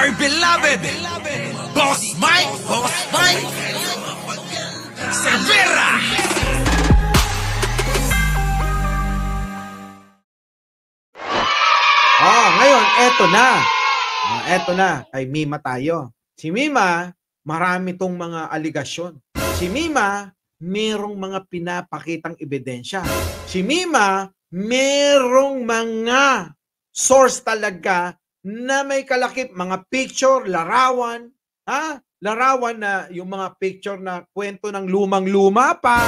my beloved Boss Mike Severa. Ngayon, eto na, kay Mima tayo. Si Mima, marami tong mga aligasyon. Si Mima, merong mga pinapakitang ebidensya. Si Mima, merong mga source talaga na may kalakip, mga picture, larawan, larawan na yung mga picture na kwento ng lumang-luma pa.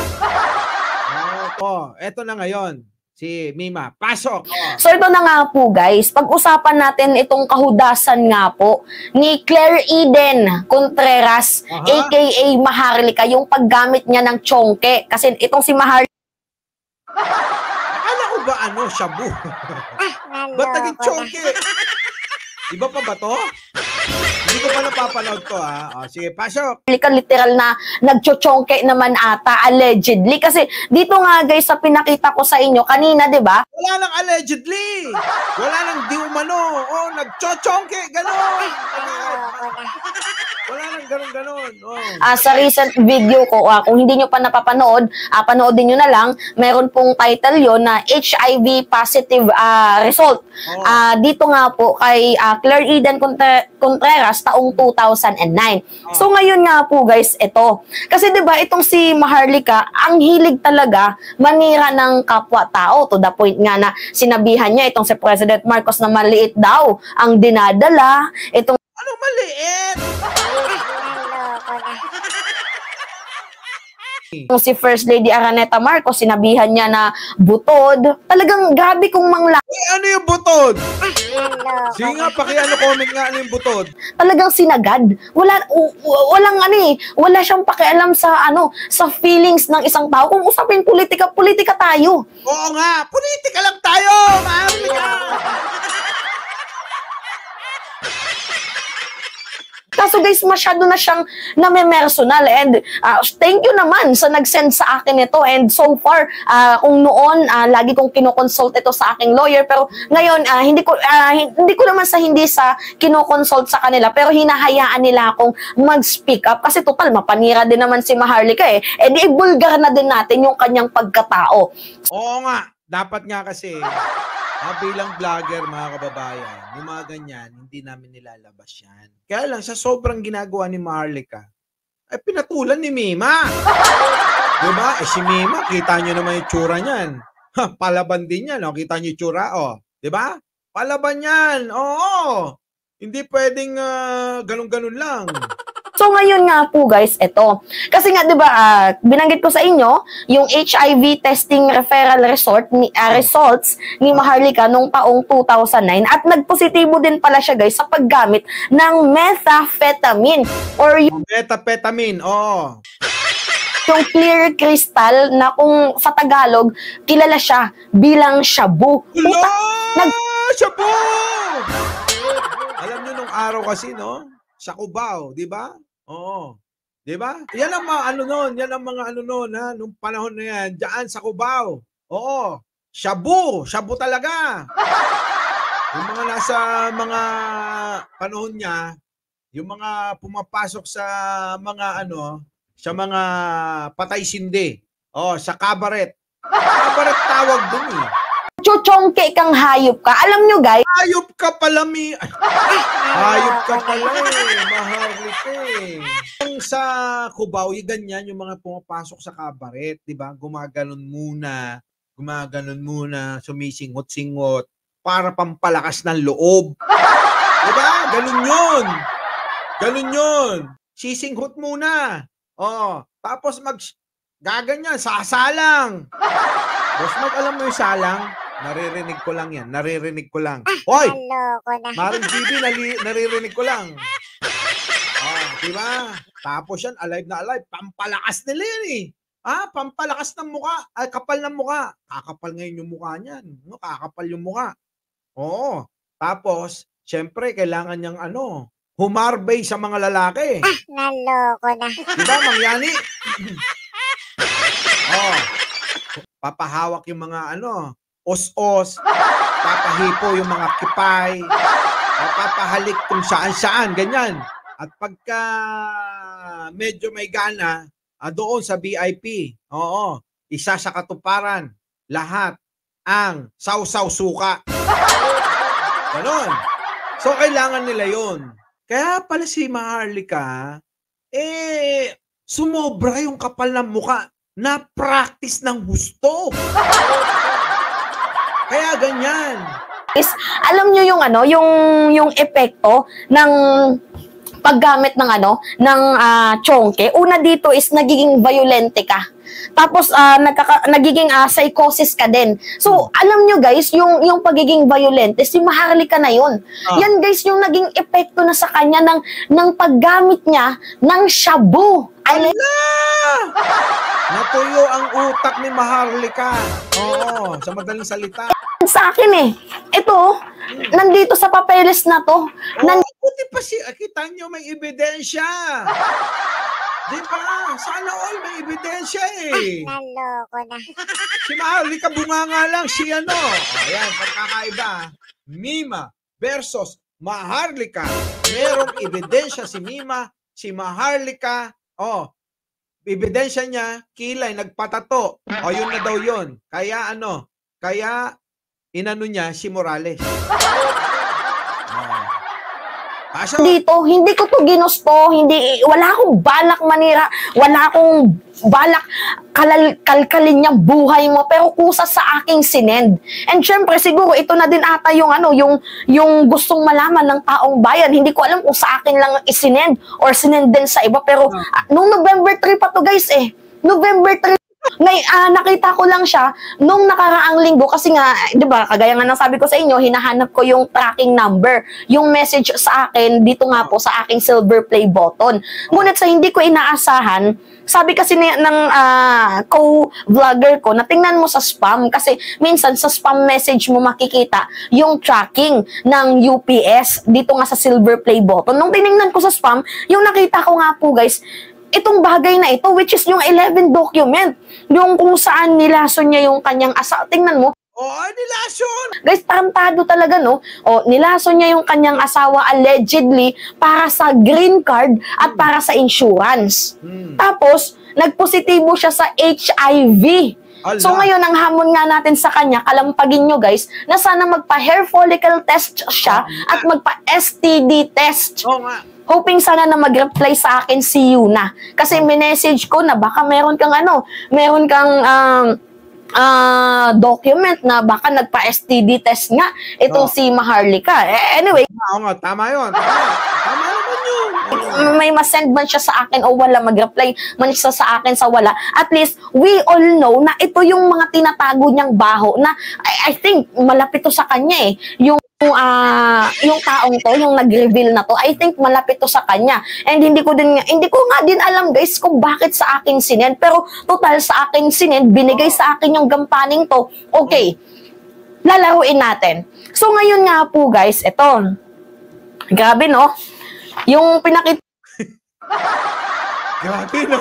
Eto na ngayon. Si Mima, pasok! So ito na nga po guys, pag-usapan natin itong kahudasan nga po ni Claire Eden Contreras, aka Maharlika, yung paggamit niya ng chongke. Kasi itong si Maharlika... Akala ko ba shabu? Ba't naging chongke? Iba pa ba to? Hindi ko pa napapanood to sige, pasok. Literal na nagchochongke naman ata, allegedly. Kasi dito nga guys, sa pinakita ko sa inyo kanina, di ba? Wala nang allegedly. Wala nang di umano. Nagchochongke, gano'n. Wala nang gano'n. Sa recent video ko, kung hindi nyo pa napapanood, panoodin nyo na lang. Meron pong title yon na HIV positive result. Dito nga po kay Claire Eden Contreras taong 2009. So ngayon nga po guys, ito. Kasi 'di ba itong si Maharlika, ang hilig talaga manira ng kapwa-tao to the point nga na sinabihan niya itong si President Marcos na maliit daw ang dinadala. Itong ano maliit? si First Lady Araneta Marcos, sinabihan niya na butod. Talagang grabe kong mangla. Ano yung butod? Sige nga, comment nga ano yung butod. Talagang sinagad. Wala siyang pakialam sa sa feelings ng isang tao. Kung usapin politika tayo. Oo nga, politika lang tayo, Maharlika. Kaso guys, masyado na siyang name-personal and thank you naman sa nag-send sa akin ito and so far, kung noon, lagi kong kinoconsult ito sa aking lawyer pero ngayon, hindi ko naman hindi sa kinoconsult sa kanila pero hinahayaan nila akong mag-speak up kasi total, mapanira din naman si Maharlika di ibulgar na din natin yung kanyang pagkatao. Oo nga, dapat nga kasi bilang vlogger, mga kababayan, yung mga ganyan, hindi namin nilalabas yan. Kaya lang, sa sobrang ginagawa ni Maharlika, ay pinatulan ni Mima. Diba? Si Mima, kita nyo naman yung tsura niyan. Palaban din yan, kita nyo yung tsura, Diba? Palaban yan, oo. Hindi pwedeng ganun-ganun lang. So ngayon nga po guys, ito. Kasi nga 'di ba, binanggit ko sa inyo yung HIV testing referral results ni Maharlika nung taong 2009 at nagpositibo din pala siya guys sa paggamit ng methamphetamine or yung methamphetamine, yung clear crystal na kung sa Tagalog kilala siya bilang shabu. Shabu! Alam niyo nung araw kasi sa Cubao, 'di ba? Oo. 'Di ba? Yan ang mga ano noon, nung panahon na yan, diyan sa Cubao. Oo. Shabu talaga. Yung mga nasa mga panahon niya, yung mga pumapasok sa mga sa mga patay sindi. Sa cabaret. Cabaret tawag dun Chuchongke kang hayop ka. Alam nyo guys, hayop ka pala, hayop ka pala Maharlika. Sa Cubao, ganyan yung mga pumapasok sa cabaret, di ba? Gumaganon muna, sumisingot-singot para pampalakas ng loob. Di ba? Ganun yun. Sisinghot muna. Tapos gaganyan, sasalang. Tapos alam mo yung salang? Naririnig ko lang yan. Hoy! Maring TV, naririnig ko lang. Diba? Tapos yan, alive na alive. Pampalakas nila yan pampalakas ng mukha. Ay, kapal ng mukha. Kakapal ngayon yung mukha niyan. Kakapal yung mukha. Oo. Tapos, syempre, kailangan niyang humarbay sa mga lalaki. Naloko na. Diba, mangyani? Papahawak yung mga os-os, papahipo yung mga kipay, papahalik kung saan-saan, ganyan. At pagka medyo may gana, doon sa VIP, oo, isa sa katuparan, lahat ang sausaw suka. Ganon. So, kailangan nila yon. Kaya pala si Maharlika, sumobra yung kapal ng muka na practice ng husto. Kaya ganyan. Alam nyo yung ano, yung epekto ng paggamit ng ng chonke. Una dito is nagiging violente ka. Tapos nagiging psychosis ka din. So, alam nyo guys, yung pagiging violente, si Maharlika na yun. Yan guys, yung naging epekto na sa kanya ng paggamit niya ng shabu. Ala! Natuyo ang utak ni Maharlika. Oo, sa madaling salita. Sa akin ito, nandito sa papeles na to. Buti pa kita nyo may ebidensya. Di ba? Sana all may ebidensya Naloko na. Si Maharlika bunganga lang, si ano. Ayan, pagkakaiba. Mima versus Maharlika. Merong ebidensya si Mima, si Maharlika. Ebidensya niya, kilay, nagpatato. Yun na daw yun. Kaya kaya inano niya si Morales. Dito, hindi ko to ginusto, wala akong balak manira, wala akong balak kalkalin niyang buhay mo, pero kusa sa aking sinend. And syempre, siguro ito na din ata yung gustong malaman ng taong bayan. Hindi ko alam kung sa akin lang isinend or sinend din sa iba, pero nung November 3 pa to guys November 3, nakita ko lang siya nung nakaraang linggo kasi nga, 'di ba, kagaya nga ng sabi ko sa inyo, hinahanap ko yung tracking number, yung message sa akin dito nga po sa aking silver play button. Ngunit sa hindi ko inaasahan, sabi kasi ng co-vlogger ko na tingnan mo sa spam kasi minsan sa spam message mo makikita yung tracking ng UPS dito nga sa silver play button. Nung tiningnan ko sa spam, yung nakita ko nga po guys, itong bagay na ito, which is yung 11 document, yung kung saan nilason niya yung kanyang asawa. Tingnan mo. Nilason! Guys, tarantado talaga, no? Nilason niya yung kanyang asawa allegedly para sa green card at para sa insurance. Tapos, nagpositibo siya sa HIV. So ngayon, ang hamon nga natin sa kanya, kalampagin nyo guys, na sana magpa-hair follicle test siya at magpa-STD test. Hoping sana na mag-reply sa akin si Yuna. Kasi minessage ko na baka meron kang document na baka nagpa-STD test nga itong si Maharlika. Anyway. Tama yun. Tama naman yun. May masend man siya sa akin o wala, mag-reply man siya sa akin sa wala. At least, we all know na ito yung mga tinatago niyang baho na I think malapit to sa kanya yung taong to, yung nag-reveal na to, I think malapit to sa kanya. And hindi ko nga din alam guys kung bakit sa akin sinend. Pero total sa akin sinend, binigay sa akin yung gampaning to. Okay, lalaruin natin. So ngayon nga po guys, eto. Grabe no? Yung pinakita. Grabe no?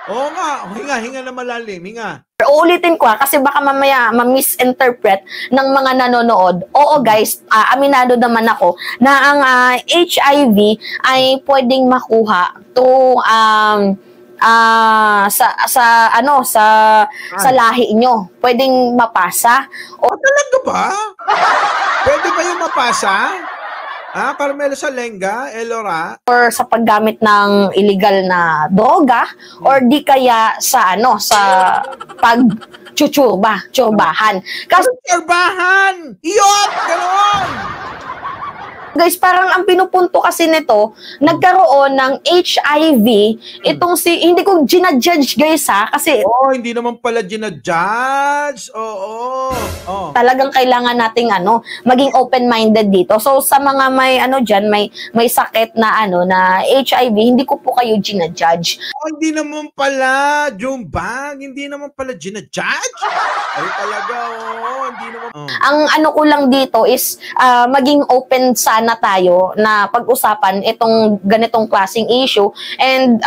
Oo nga, hinga na malalim, hinga. Uulitin ko kasi baka mamaya ma-misinterpret ng mga nanonood. Oo guys, aminado naman ako na ang HIV ay pwedeng makuha to sa lahi nyo. Pwedeng mapasa. Talaga ba? Pwede ba yung mapasa? Carmelo Salenga, Elora, or sa paggamit ng illegal na droga or di kaya sa tsurbahan. Kasi tsurbahan! Iyot! Ganon! Guys, parang ang pinupunto kasi nito, nagkaroon ng HIV, hindi ko ginajudge guys kasi hindi naman pala ginajudge. Talagang kailangan nating maging open-minded dito. So sa mga may sakit na na HIV, hindi ko po kayo ginajudge. Hindi naman pala, Jumbang, hindi naman pala ginajudge. Ay talaga, hindi naman. Ang ko lang dito is maging open sana magdaan na tayo na pag-usapan itong ganitong klaseng issue and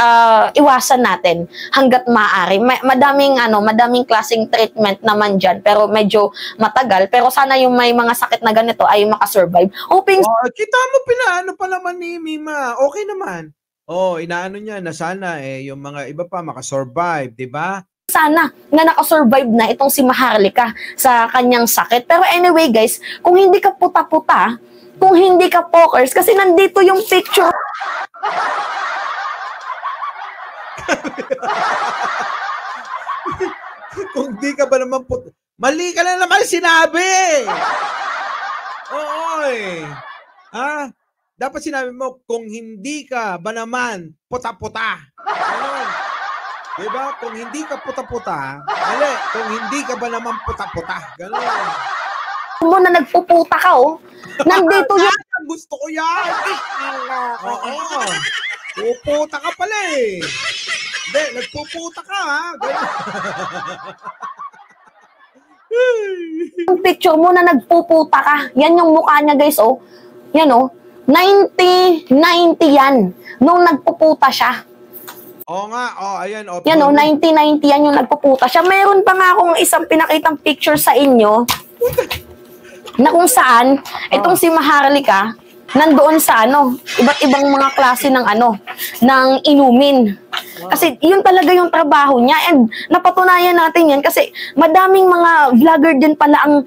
iwasan natin hanggat maaari. Madaming klaseng treatment naman dyan pero medyo matagal. Pero sana yung may mga sakit na ganito ay makasurvive. Hoping Kita mo pinaano pa naman ni Mima. Okay naman. Inaano niya na sana yung mga iba pa makasurvive, di ba? sana na nakasurvive na itong si Maharlika sa kanyang sakit. Pero anyway guys, kung hindi ka puta-puta, kung hindi ka pokers, kasi nandito yung picture. Kung di ka ba naman puta, mali ka na naman sinabi. Ha? Dapat sinabi mo, kung hindi ka ba naman puta-puta. Ganon. Diba? Kung hindi ka puta-puta, mali. Kung hindi ka ba naman puta-puta. Ganon. Mo na nagpuputa ka, oh. Nandito yung... Gusto ko yan. Oo. Puputa ka pala eh. Hindi, nagpuputa ka ha. Ganon. Yung picture mo na nagpuputa ka. Yan yung mukha niya guys, oh. Yan, oh. 90 yan. Nung nagpuputa siya. Oo nga, ayan. Yan, oh. 90 yan yung nagpuputa siya. Meron pa nga akong isang pinakitang picture sa inyo na kung saan itong si Maharlika nandoon sa iba't ibang mga klase ng ng inumin. Kasi yun talaga yung trabaho niya and napatunayan natin yan kasi madaming mga vlogger din pala ang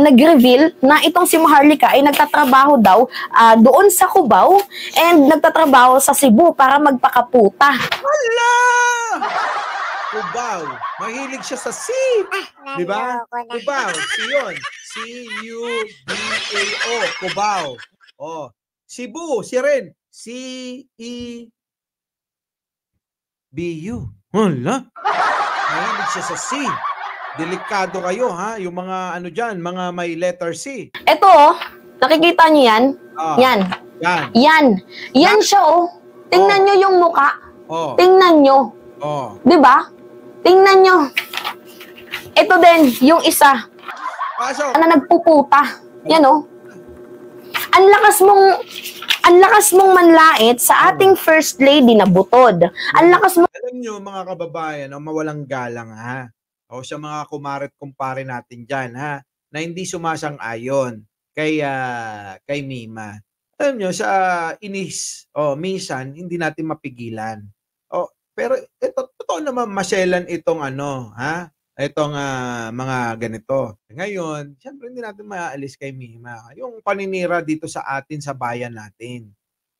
nag-reveal na itong si Maharlika ay nagtatrabaho daw doon sa Cubao and nagtatrabaho sa Cebu para magpakaputa. Hala! Cubao. Mahilig siya sa C. Di ba? Cubao. C yun. C-U-B-A-O. Cubao. Cebu. Si rin. C-E-B-U. Hala. Mahilig siya sa C. Delikado kayo, ha? Yung mga dyan, mga may letter C. Ito, nakikita niyo yan? Yan. Yan siya, oh. Tingnan nyo yung muka. Tingnan nyo. Di ba? Tingnan nyo. Ito din, yung isa. Na nagpuputa. Yan, oh. Ang lakas mong manlait sa ating First Lady na butod. Ang lakas mo. Alam nyo, mga kababayan, mawalang galang, ha? O sa mga kumpare natin dyan, ha? Na hindi sumasang-ayon kay Mima. Alam nyo, sa inis, minsan, hindi natin mapigilan. Pero ito, totoo naman maselan itong ha? Itong mga ganito. Ngayon, siyempre hindi natin maaalis kay Mima. Yung paninira dito sa atin, sa bayan natin.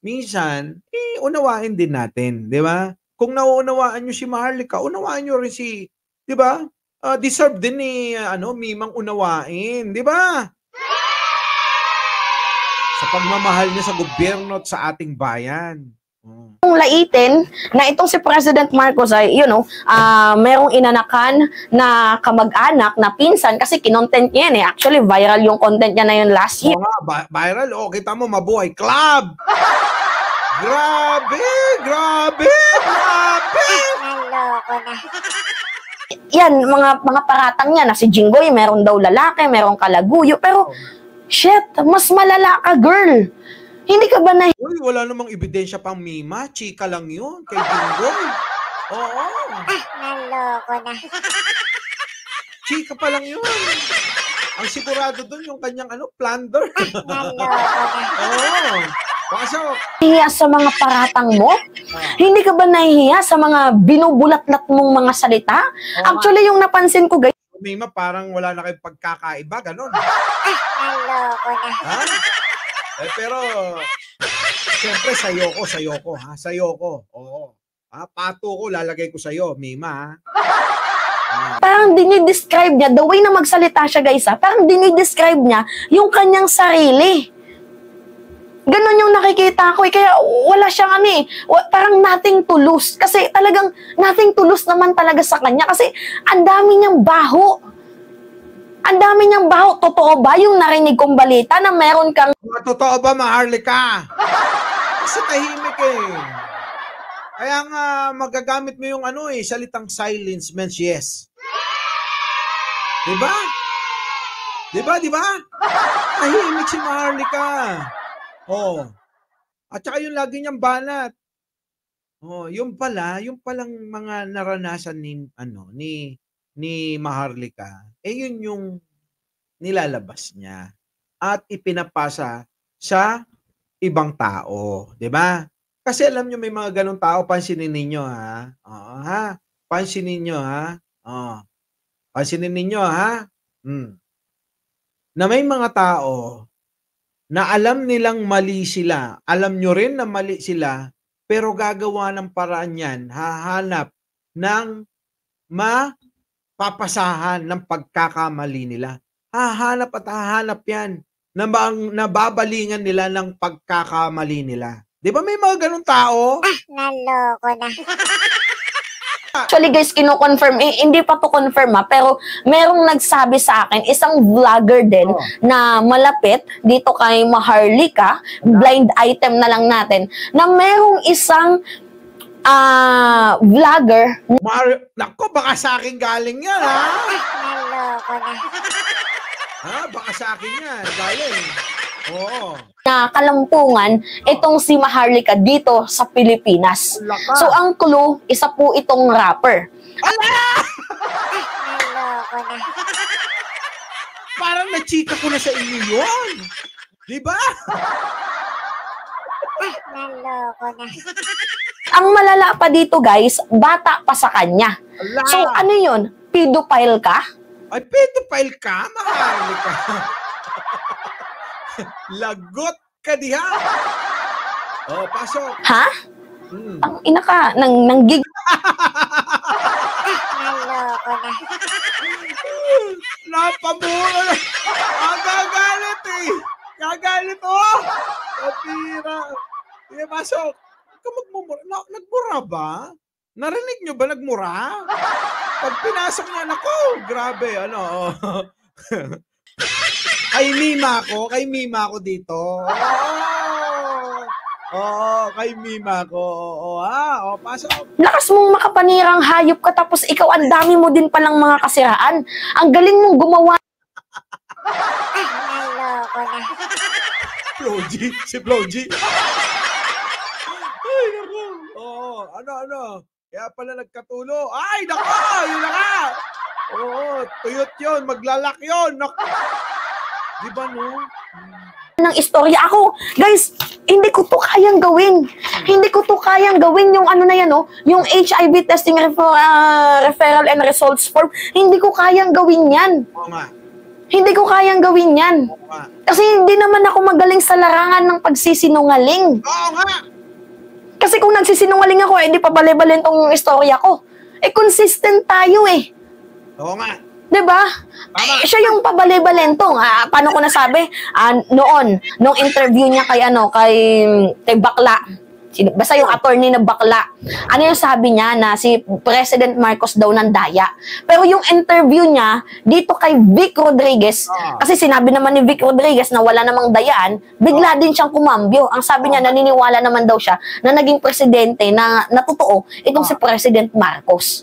Minsan, unawain din natin, di ba? Kung nauunawaan nyo si Maharlika, unawaan nyo rin si, di ba? Deserve din ni Mimang unawain, di ba? Sa pagmamahal niya sa gobyerno at sa ating bayan. Kung laitin na itong si President Marcos ay, merong inanakan na kamag-anak na pinsan kasi kinontent niya yan eh. Actually, viral yung content niya na yun last year. Viral? Kita mo, mabuhay. Club! Grabe! Naloko na. Yan, mga paratang niya na si Jinggoy, meron daw lalaki, merong kalaguyo. Pero, shit, mas malala ka, girl. Hindi ka ba na... Uy, wala namang ebidensya pang Mima. Chika lang yun. Kay Jinggoy. Oo. Naloko na. Chika pa lang yun. Ang sigurado dun yung kanyang plunder. Naloko na. Oo. Pasok. Nahihiya sa mga paratang mo? Hindi ka ba nahihiya sa mga binubulat-lat mong mga salita? Actually, yung napansin ko, guys... Mima, parang wala na kayong pagkakaiba. Ganon. Naloko na. Ha? Pero, siyempre, sayo ko, ha? Sayo ko. Oo. Pato ko, lalagay ko sa'yo, Mima, ha? Parang dinidescribe niya, the way na magsalita siya, guys, parang dinidescribe niya yung kanyang sarili. Ganon yung nakikita ko, kaya wala siyang parang nothing to lose. Kasi talagang nothing to lose naman talaga sa kanya. Kasi ang dami niyang baho. Ang dami niyang baho. Totoo ba yung narinig kong balita na meron kang... Totoo ba, Maharlika? Kasi tahimik eh. Kaya nga, magagamit mo yung salitang silence means yes. Diba? Tahimik si Maharlika. Oh. At saka yung lagi niyang banat. Oh, yung palang mga naranasan ni Maharlika, yun yung nilalabas niya at ipinapasa sa ibang tao, 'di ba? Kasi alam niyo may mga ganong tao, pansinin ninyo ha. Oo, ha. Pansinin niyo ha. Oh. Pansinin ninyo ha. Na may mga tao na alam nilang mali sila, alam nyo rin na mali sila, pero gagawa ng paraan yan, hahanap ng mapapasahan ng pagkakamali nila. Hahanap at hahanap yan na nababalingan nila ng pagkakamali nila. Di ba may mga ganong tao? Naloko na. Actually guys, kino-confirm, hindi pa to confirm pero merong nagsabi sa akin, isang vlogger din na malapit dito kay Maharlika, blind item na lang natin, na merong isang vlogger. Nako, baka sa akin galing yan ha? Naloko na. Ha? Baka sa akin yan, galing. Oo. Na kalampungan itong si Maharlika dito sa Pilipinas. Laka. So ang clue, isa po itong rapper. Naloko na. Parang na-chika ko na sa inyo yun. Di ba? Naloko na. Ang malala pa dito guys, bata pa sa kanya. Ala. So ano yun? Pedophile ka? Ay, pedophile ka, Maharlika. Lagot ka diha. Oh, pasok. Ha? Ang ina ka, nang gig. Naloko na. Napamura. Gagalit eh. Gagalit oh. Kapira. Sige, pasok. Ka magmumura. Nagmura ba? Narinig nyo ba nagmura? Pag pinasok niya, nako, grabe, ano. Kay Mima ko dito. Kay Mima ko. Pasok. Lakas mong makapanirang hayop ka tapos ikaw ang dami mo din palang mga kasiraan. Ang galing mong gumawa. Naloko na. Floji, si Floji. Ay, nako. Ano. Kaya pala nagkatulo. Ay, nako, yun na ka. Tuyot yun, maglalak yun. Nako. Di ba, no? Ng istorya. Ako, guys, hindi ko to kayang gawin. Hindi ko to kayang gawin yung ano na yan, oh, yung HIV testing referral and results form. Hindi ko kayang gawin yan. Oo nga. Hindi ko kayang gawin yan. Oo nga. Kasi hindi naman ako magaling sa larangan ng pagsisinungaling. Oo nga. Kasi kung nagsisinungaling ako, hindi pa bale-balen tong istorya ko. Consistent tayo eh. Oo nga. Diba? Siya yung pabale-balentong. Paano ko nasabi? Nung interview niya kay Bakla. Basta yung attorney na Bakla. Ano yung sabi niya na si President Marcos daw ng daya. Pero yung interview niya dito kay Vic Rodriguez, kasi sinabi naman ni Vic Rodriguez na wala namang dayaan, bigla din siyang kumambyo. Ang sabi niya, naniniwala naman daw siya na naging presidente na totoo itong si President Marcos.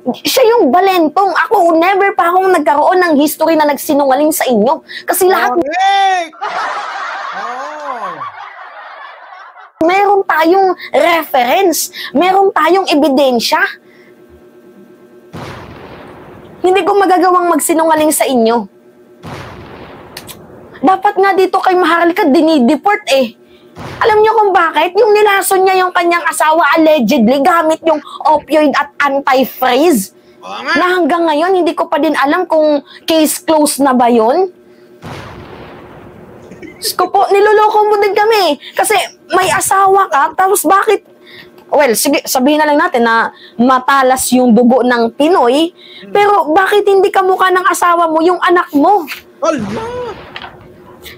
Siya yung balentong. Ako, never pa akong nagkaroon ng history na nagsinungaling sa inyo. Kasi lahat... Meron tayong reference. Meron tayong ebidensya. Hindi ko magagawang magsinungaling sa inyo. Dapat nga dito kay Maharlika, dinideport eh. Alam niyo kung bakit? Yung nilason niya yung kanyang asawa allegedly gamit yung opioid at anti-freeze. Na hanggang ngayon, hindi ko pa din alam kung case closed na ba yun. Sko po, niloloko mo din kami. Kasi may asawa ka, tapos bakit? Well, sige, sabihin na lang natin na matalas yung dugo ng Pinoy, pero bakit hindi kamukha ng asawa mo yung anak mo?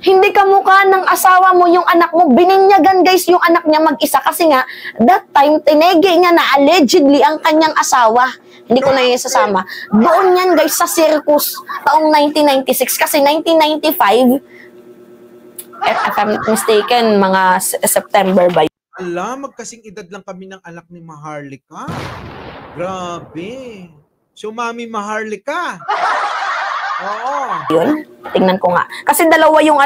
Hindi kamukha ng asawa mo yung anak mo. Bininyagan guys yung anak niya mag-isa kasi nga, that time, tinege niya na allegedly ang kanyang asawa. Hindi ko na yung sasama. Doon yan guys sa circus taong 1996 kasi 1995, if I'm not mistaken, mga September ba yun? Ala, magkasing edad lang kami ng anak ni Maharlika. Grabe. So, Mami Maharlika. Oo. Yun, tingnan ko nga. Kasi dalawa yung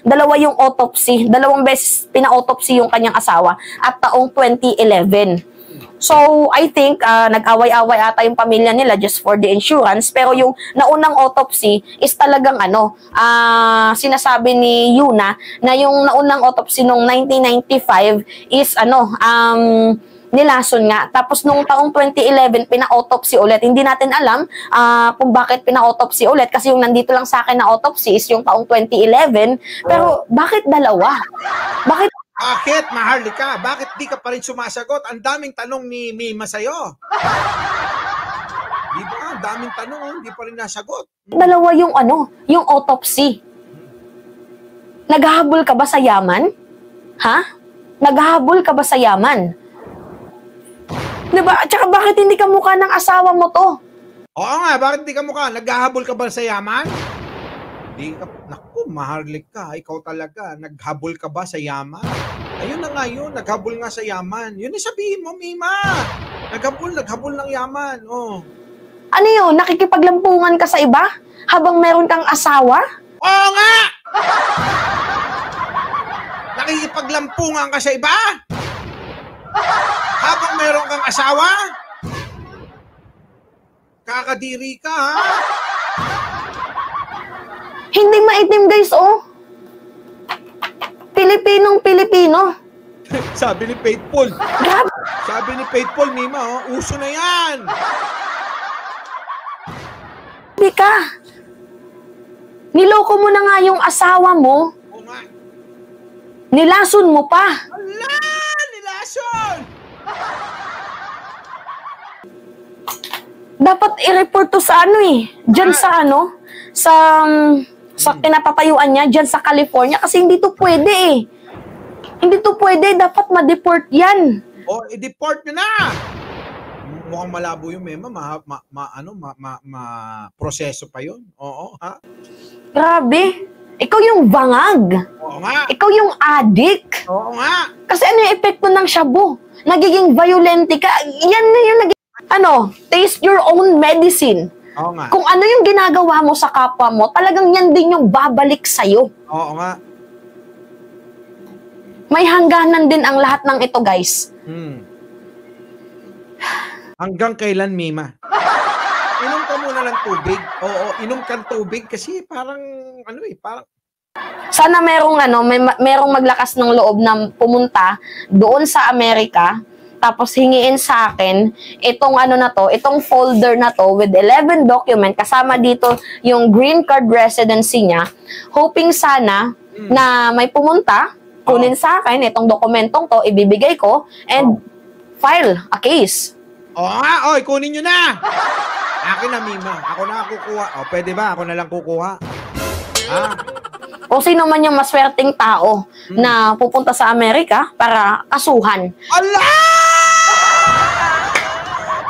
dalawa yung autopsy. Dalawang beses pina-autopsy yung kanyang asawa at taong 2011. So, I think, nag-away-away ata yung pamilya nila just for the insurance. Pero yung naunang autopsy is talagang sinasabi ni Yuna na yung naunang autopsy nung 1995 is nilason nga. Tapos nung taong 2011, pina-autopsy ulit. Hindi natin alam kung bakit pina-autopsy ulit kasi yung nandito lang sa akin na autopsy is yung taong 2011. Pero bakit dalawa? Bakit? Bakit, Maharlika? Bakit di ka pa rin sumasagot? Ang daming tanong ni Mima sa'yo. Di ba? Ang daming tanong, hindi pa rin nasagot. Dalawa yung yung autopsy. Naghahabol ka ba sa yaman? Ha? Naghahabol ka ba sa yaman? Diba? Tsaka bakit hindi ka mukha ng asawa mo to? Oo nga, bakit di ka mukha? Naghahabol ka ba sa yaman? Di ka, naku, Maharlika, ikaw talaga. Naghabol ka ba sa yaman? Ayun na nga yun, naghabol nga sa yaman. Yun yung sabihin mo, Mima. Naghabol ng yaman. Oh. Ano yun? Nakikipaglampungan ka sa iba? Habang meron kang asawa? Oo nga! Nakikipaglampungan ka sa iba? Habang meron kang asawa? Kakadiri ka, ha? Hindi maitim, guys, oh. Pilipinong-Pilipino. Sabi ni Faithful. Grabe. Sabi ni Faithful, Mima, oh, uso na yan. Ka. Niloko mo na nga yung asawa mo. Oo nga. Nilason mo pa. Ala! Nilason! Dapat i-report to sa Diyan sa sa kinapatayuan niya, diyan sa California. Kasi hindi to pwede eh. Hindi to pwede. Dapat ma-deport yan. O, i-deport nyo na! Mukhang malabo yung Mema. Proseso pa yun. Oo, ha? Grabe. Ikaw yung bangag. Oo nga. Ikaw yung addict. Oo nga. Kasi ano yung epekto ng shabu? Nagiging violente ka. Yan na yung taste your own medicine. Oo nga. Kung ano yung ginagawa mo sa kapwa mo, talagang yan din yung babalik sa'yo. Oo nga. May hangganan din ang lahat ng ito, guys. Hanggang kailan, Mima? Inom ka muna ng tubig. Oo, inom kang tubig kasi parang, parang... Sana merong maglakas ng loob na pumunta doon sa Amerika, tapos hingiin sa akin itong itong folder na to with 11 document, kasama dito yung green card residency niya, hoping sana na may pumunta, kunin sa akin itong dokumentong to, ibibigay ko, and file a case. Oo nga, oy, kunin nyo na! Akin na, Mima. Ako na kukuha. O, pwede ba? Ako na lang kukuha. Ha? O sino man yung maswerteng tao na pupunta sa Amerika para kasuhan. Ala!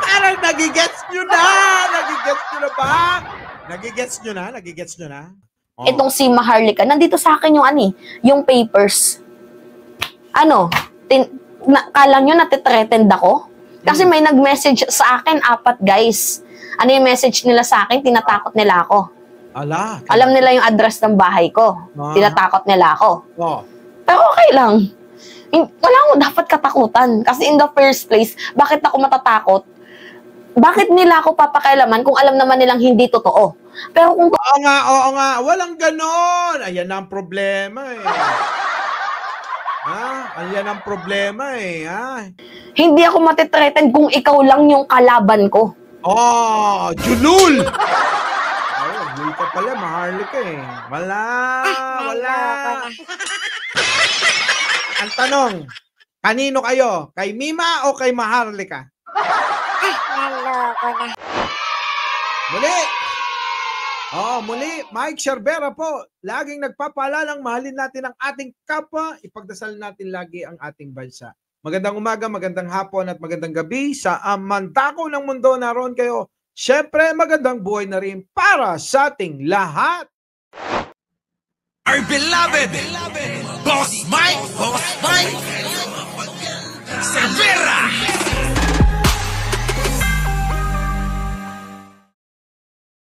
Parang nagigets nyo na! Nagigets nyo na ba? Nagigets nyo na? Nagigets nyo na? Oh. Itong si Maharlika, nandito sa akin yung papers. Kala nyo natitreatend ako? Kasi may nag-message sa akin, 4 guys. Ano yung message nila sa akin? Tinatakot nila ako. Ala. Alam nila yung address ng bahay ko. Tinatakot nila ako. Oh. Pero okay lang. Wala akong dapat katakutan. Kasi in the first place, bakit ako matatakot? Bakit nila ako papakailaman kung alam naman nilang hindi totoo? Pero kung... Oo nga. Walang ganon. Ayan ang problema eh. Ayan ang problema eh. Hindi ako matitreaten kung ikaw lang yung kalaban ko. Oh, Julul! Julul ka pala, Maharlika eh. Wala. Ang tanong, kanino kayo? Kay Mima o kay Maharlika? Naloko na. Muli, Mike Cervera po. Laging nagpapaalalang mahalin natin ang ating kapwa. Ipagdasal natin lagi ang ating bansa. Magandang umaga, magandang hapon at magandang gabi sa mandako ng mundo. Naroon kayo. Siyempre, magandang buhay na rin para sa ating lahat. Our beloved Boss Mike